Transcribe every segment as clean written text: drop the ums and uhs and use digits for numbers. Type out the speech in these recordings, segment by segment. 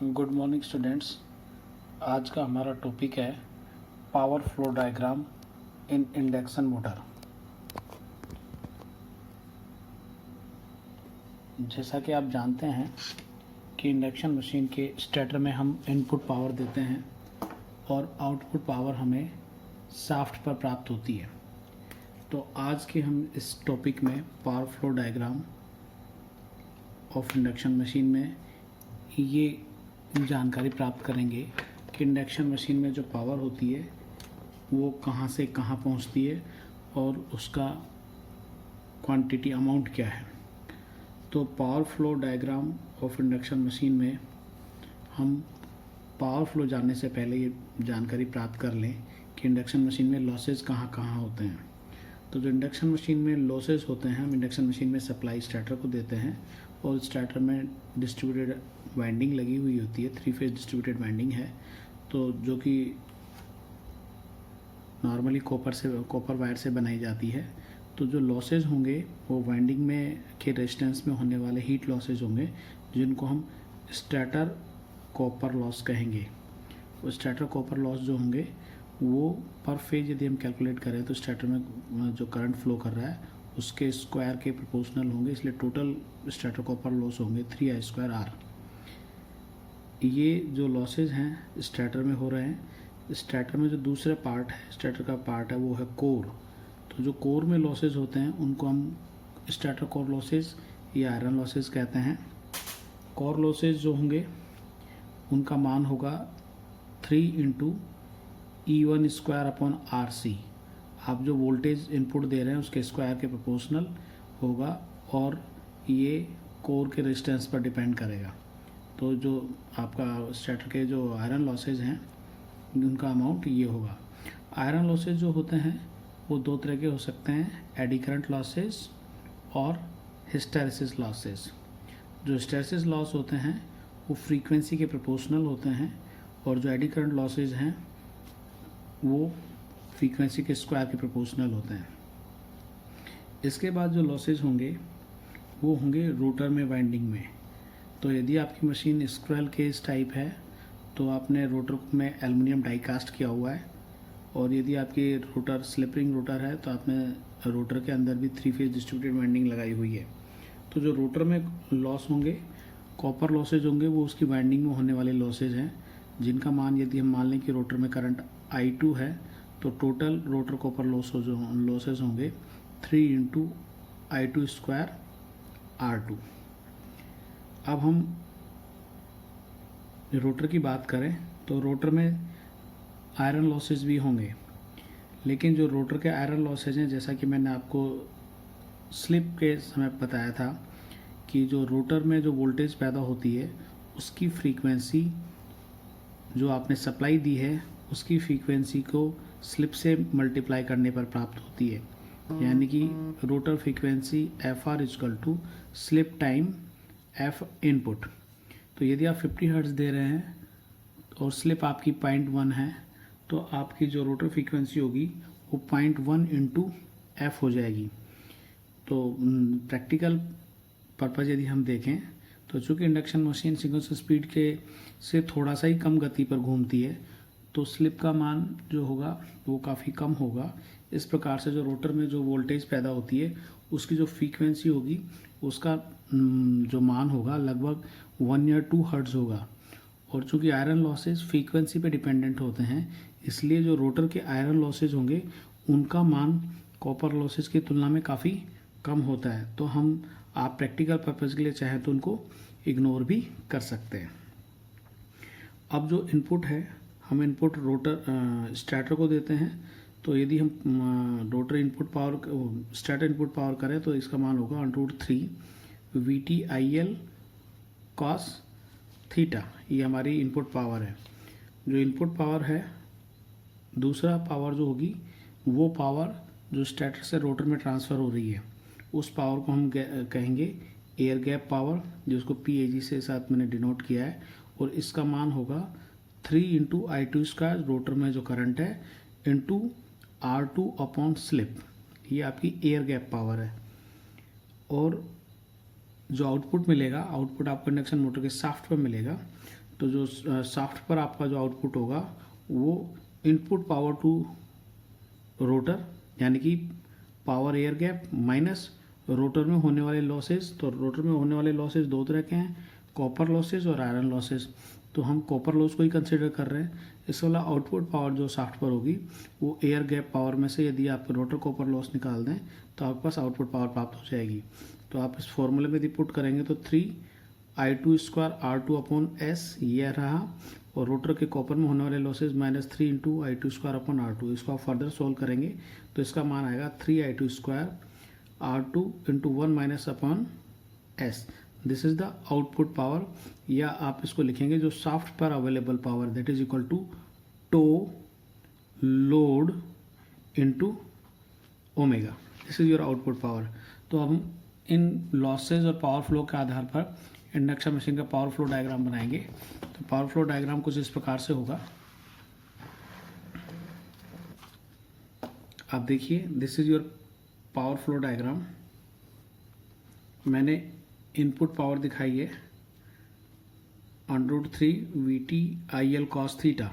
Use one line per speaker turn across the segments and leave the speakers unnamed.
Good morning students. आज का हमारा टॉपिक है power flow diagram in induction motor. जैसा कि आप जानते हैं कि इंडक्शन मशीन के स्टार्टर में हम इनपुट पावर देते हैं और आउटपुट पावर हमें शाफ्ट पर प्राप्त होती है। तो आज के हम इस टॉपिक में power flow diagram of induction machine में ये जानकारी प्राप्त करेंगे कि इंडक्शन मशीन में जो पावर होती है वो कहाँ से कहाँ पहुँचती है और उसका क्वांटिटी अमाउंट क्या है। तो power flow diagram of induction machine में हम पावर फ्लो जानने से पहले ये जानकारी प्राप्त कर लें कि इंडक्शन मशीन में लॉसेस कहाँ कहाँ होते हैं। तो जो इंडक्शन मशीन में लॉसेस होते हैं, हम इंडक्शन मशीन में सप्लाई स्टार्टर को देते हैं और स्टार्टर में डिस्ट्रीब्यूटेड वाइंडिंग लगी हुई होती है, 3 फेज डिस्ट्रीब्यूटेड वाइंडिंग है, तो जो कि नॉर्मली कॉपर वायर से बनाई जाती है। तो जो लॉसेज होंगे वो वाइंडिंग में के रेजिस्टेंस में होने वाले हीट लॉसेज होंगे, जिनको हम स्टार्टर कॉपर लॉस कहेंगे। वो स्टार्टर कॉपर लॉस जो होंगे वो पर फेज यदि हम कैलकुलेट करें तो स्टार्टर में जो करंट फ्लो कर रहा है उसके स्क्वायर के प्रोपोर्शनल होंगे, इसलिए टोटल स्टार्टर कॉपर लॉस होंगे 3I²R। ये जो लॉसेज हैं स्टार्टर में हो रहे हैं। स्टार्टर में जो दूसरा पार्ट है, स्टार्टर का पार्ट है, वो है कोर। तो जो कोर में लॉसेज होते हैं उनको हम स्टार्टर कोर लॉसेज या आयरन लॉसेज कहते हैं। कोर लॉसेज जो होंगे उनका मान होगा 3×E1²/RC। आप जो वोल्टेज इनपुट दे रहे हैं उसके स्क्वायर के प्रोपोर्शनल होगा और ये कोर के रेजिस्टेंस पर डिपेंड करेगा। तो जो आपका स्टार्टर के जो आयरन लॉसेज हैं उनका अमाउंट ये होगा। आयरन लॉसेज जो होते हैं वो दो तरह के हो सकते हैं, एडी करंट लॉसेज और हिस्टैरिसीस लॉसेज। जो हिस्टैरिसीस लॉस होते हैं वो फ्रीक्वेंसी के प्रोपोर्शनल होते हैं और जो एडी करंट लॉसेज हैं वो फ्रीक्वेंसी के स्क्वायर के प्रोपोर्शनल होते हैं। इसके बाद जो लॉसेज होंगे वो होंगे रोटर में वाइंडिंग में। तो यदि आपकी मशीन स्क्विरल केज टाइप है तो आपने रोटर में एल्युमिनियम डाई कास्ट किया हुआ है, और यदि आपकी रोटर स्लिप रिंग रोटर है तो आपने रोटर के अंदर भी 3 फेज डिस्ट्रीब्यूटेड वाइंडिंग लगाई हुई है। तो जो रोटर में लॉस होंगे, कॉपर लॉसेज होंगे, वो उसकी वाइंडिंग में होने वाले लॉसेज हैं, जिनका मान यदि हम मान लें कि रोटर में करंट I2 है तो टोटल रोटर कॉपर लॉसेज होंगे 3×I2²R2। अब हम रोटर की बात करें तो रोटर में आयरन लॉसेज भी होंगे, लेकिन जो रोटर के आयरन लॉसेज हैं, जैसा कि मैंने आपको स्लिप के समय बताया था कि जो रोटर में जो वोल्टेज पैदा होती है उसकी फ्रीक्वेंसी जो आपने सप्लाई दी है उसकी फ्रीक्वेंसी को स्लिप से मल्टीप्लाई करने पर प्राप्त होती है, यानी कि rotor frequency FR slip time F input. तो यदि आप 50 हर्ट्ज दे रहे हैं और स्लिप आपकी 0.1 है तो आपकी जो रोटर फ्रीक्वेंसी होगी वो 0.1 × F हो जाएगी। तो प्रैक्टिकल पर्पज़ यदि हम देखें तो चूँकि इंडक्शन मशीन सिंक्रोनस स्पीड के से थोड़ा सा ही कम गति पर घूमती है तो स्लिप का मान जो होगा वो काफ़ी कम होगा। इस प्रकार से जो रोटर में जो वोल्टेज पैदा होती है उसकी जो फ्रीक्वेंसी होगी उसका जो मान होगा लगभग 1 या 2 हर्ट्ज होगा। और चूँकि आयरन लॉसेज फ्रीक्वेंसी पे डिपेंडेंट होते हैं, इसलिए जो रोटर के आयरन लॉसेज होंगे उनका मान कॉपर लॉसेज की तुलना में काफ़ी कम होता है। तो आप प्रैक्टिकल पर्पज़ के लिए चाहें तो उनको इग्नोर भी कर सकते हैं। अब जो इनपुट है, हम इनपुट रोटर स्टार्टर को देते हैं। तो यदि हम rotor input power starter input power करें तो इसका मान होगा √3 VTIL cos थीटा। ये हमारी इनपुट पावर है। जो इनपुट पावर है, दूसरा पावर जो होगी वो पावर जो स्टार्टर से रोटर में ट्रांसफ़र हो रही है उस पावर को हम कहेंगे एयर गैप पावर, जिसको PAG से साथ मैंने डिनोट किया है, और इसका मान होगा 3×I2² रोटर में जो करंट है इंटू R2 स्लिप। ये आपकी एयर गैप पावर है। और जो आउटपुट मिलेगा, आउटपुट आपको इंडक्शन मोटर के शाफ्ट पर मिलेगा। तो जो शाफ्ट पर आपका जो आउटपुट होगा वो इनपुट पावर टू रोटर यानी कि power air gap minus rotor में होने वाले लॉसेज। तो रोटर में होने वाले लॉसेज दो तरह के हैं, कॉपर लॉसेज और आयरन लॉसेज। तो हम कॉपर लॉस को ही कंसिडर कर रहे हैं। इस वाला आउटपुट पावर जो शाफ्ट पर होगी वो एयर गैप पावर में से यदि आप रोटर कॉपर लॉस निकाल दें तो आपके पास आउटपुट पावर प्राप्त हो जाएगी। तो आप इस फॉर्मूले में यदि पुट करेंगे तो 3I2² R2 अपॉन एस यह रहा, और रोटर के कॉपर में होने वाले लॉसेज -3 × I2² अपॉन R2। इसको आप फर्दर सोल्व करेंगे तो इसका मान आएगा 3I2² R2 × 1 - upon S. This is the output power, या आप इसको लिखेंगे जो शाफ्ट पर available power that is equal to टो load into omega. This is your output power. तो हम इन लॉसेज और पावर फ्लो के आधार पर इंडक्शन मशीन का पावर फ्लो डायग्राम बनाएंगे। तो पावर फ्लो डायग्राम कुछ इस प्रकार से होगा। आप देखिए, this is your power flow diagram. मैंने इनपुट पावर दिखाई है √3 VT IL cos थीटा।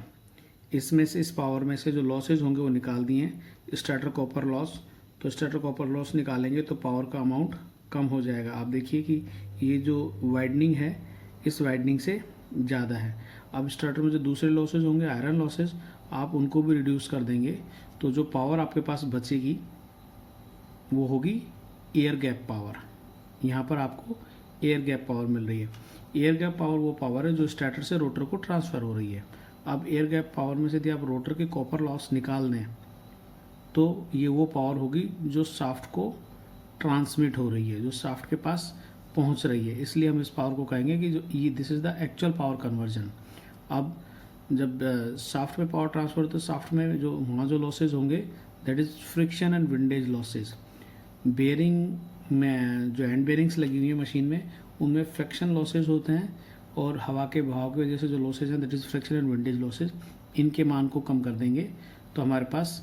इसमें से इस पावर में से जो लॉसेज होंगे वो निकाल दिए हैं। स्टार्टर कॉपर लॉस, तो स्टार्टर कॉपर लॉस निकालेंगे तो पावर का अमाउंट कम हो जाएगा। आप देखिए कि ये जो वाइडनिंग है इस वाइडनिंग से ज़्यादा है। अब स्टार्टर में जो दूसरे लॉसेज होंगे आयरन लॉसेज, आप उनको भी रिड्यूस कर देंगे तो जो पावर आपके पास बचेगी वो होगी एयर गैप पावर। यहाँ पर आपको एयर गैप पावर मिल रही है। एयर गैप पावर वो पावर है जो स्टार्टर से रोटर को ट्रांसफ़र हो रही है। अब एयर गैप पावर में से यदि आप रोटर के कॉपर लॉस निकाल दें तो ये वो पावर होगी जो शाफ्ट को ट्रांसमिट हो रही है, जो शाफ्ट के पास पहुंच रही है। इसलिए हम इस पावर को कहेंगे कि जो ये this is the actual power conversion. अब जब शाफ्ट में पावर ट्रांसफर तो शाफ्ट में जो वहाँ जो लॉसेज होंगे that is friction and windage losses. Bearing में जो हैंड बेयरिंग्स लगी हुई है मशीन में उनमें फ्रिक्शन लॉसेज होते हैं, और हवा के बहाव की वजह से जो लॉसेज हैं that is friction and windage losses. इनके मान को कम कर देंगे तो हमारे पास,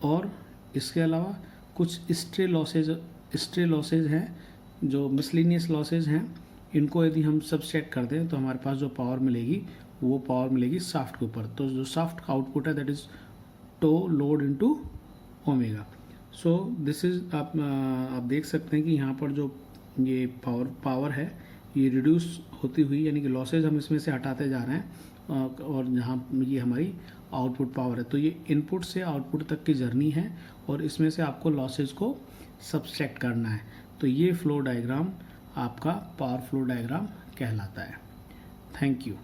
और इसके अलावा कुछ स्ट्रे लॉसेज हैं जो मिसलिनियस लॉसेज हैं। इनको यदि हम सबसेट कर दें तो हमारे पास जो पावर मिलेगी वो पावर मिलेगी शाफ्ट के ऊपर। तो जो शाफ्ट का आउटपुट है दैट इज़ टो load into omega. So this is आप देख सकते हैं कि यहाँ पर जो ये पावर है ये रिड्यूस होती हुई, यानी कि लॉसेज हम इसमें से हटाते जा रहे हैं, और जहाँ ये हमारी आउटपुट पावर है। तो ये इनपुट से आउटपुट तक की जर्नी है और इसमें से आपको लॉसेज को सबट्रैक्ट करना है। तो ये फ्लो डायग्राम आपका पावर फ्लो डायग्राम कहलाता है। Thank you.